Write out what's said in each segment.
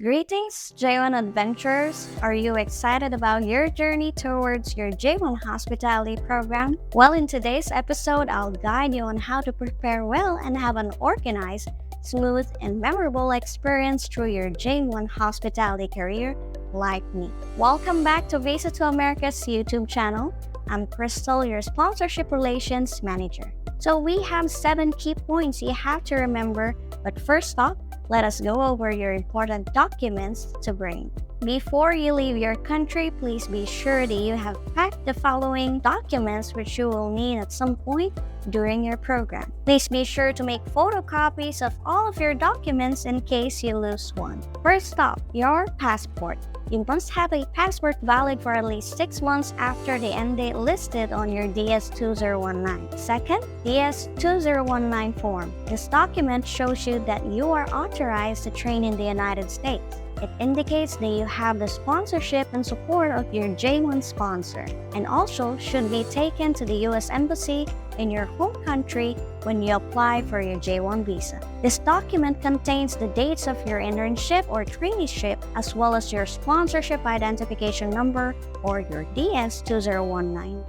Greetings, J1 adventurers! Are you excited about your journey towards your J1 hospitality program? Well, in today's episode, I'll guide you on how to prepare well and have an organized, smooth, and memorable experience through your J1 hospitality career like me. Welcome back to Visa to America's YouTube channel. I'm Kristal, your Sponsorship Relations Manager. So we have 7 key points you have to remember, but first off, let us go over your important documents to bring. Before you leave your country, please be sure that you have packed the following documents which you will need at some point during your program. Please be sure to make photocopies of all of your documents in case you lose one. First off, your passport. You must have a passport valid for at least 6 months after the end date listed on your DS-2019. Second, DS-2019 form. This document shows you that you are authorized to train in the United States. It indicates that you have the sponsorship and support of your J1 sponsor, and also should be taken to the U.S. Embassy in your home country when you apply for your J1 visa. This document contains the dates of your internship or traineeship, as well as your sponsorship identification number or your DS-2019.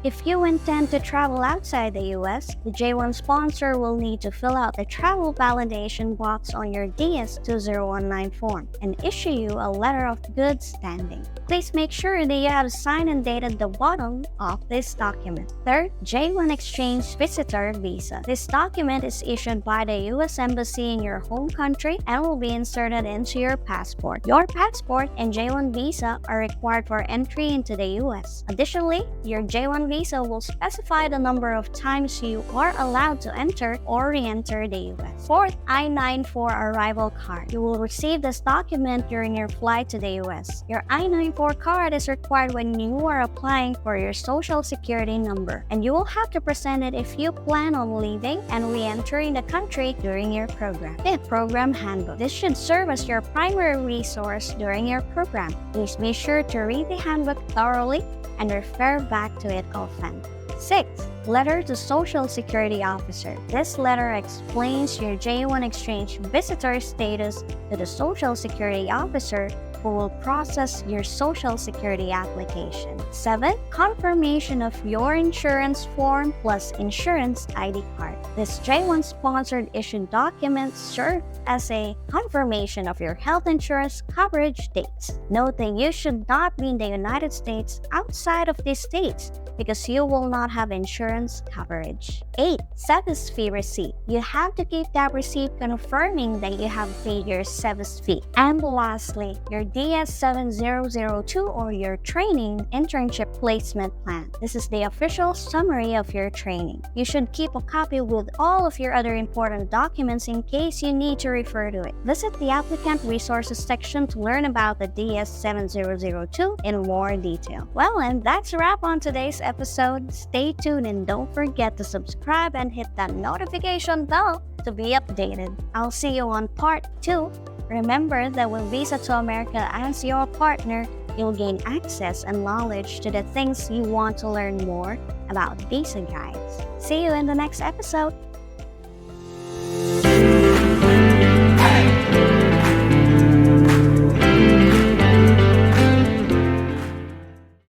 If you intend to travel outside the US, the J1 sponsor will need to fill out the travel validation box on your DS-2019 form and issue you a letter of good standing. Please make sure that you have signed and dated the bottom of this document. Third, J1 Exchange Visitor Visa. This document is issued by the US Embassy in your home country and will be inserted into your passport. Your passport and J1 visa are required for entry into the US. Additionally, your J1 visa will specify the number of times you are allowed to enter or re-enter the US. Fourth, I94 Arrival Card. You will receive this document during your flight to the US. Your I94 card is required when you are applying for your social security number, and you will have to present it if you plan on leaving and re-entering the country during your program. Fifth, Program Handbook. This should serve as your primary resource during your program. Please be sure to read the handbook thoroughly and refer back to it often. 6. Letter to Social Security Officer. This letter explains your J1 Exchange visitor status to the Social Security Officer who will process your Social Security application. 7. Confirmation of your insurance form plus insurance ID card. This J1 sponsored issued document serves as a confirmation of your health insurance coverage dates. Note that you should not be in the United States outside of these states because you will not have insurance coverage. 8. Service fee receipt. You have to keep that receipt confirming that you have paid your service fee. And lastly, your DS-7002 or your training internship placement plan. This is the official summary of your training. You should keep a copy with all of your other important documents in case you need to refer to it. Visit the applicant resources section to learn about the DS-7002 in more detail. Well, and that's a wrap on today's episode. Stay tuned and don't forget to subscribe and hit that notification bell to be updated. I'll see you on part 2. Remember that with Visa to America as your partner, you'll gain access and knowledge to the things you want to learn more about visa guides. See you in the next episode.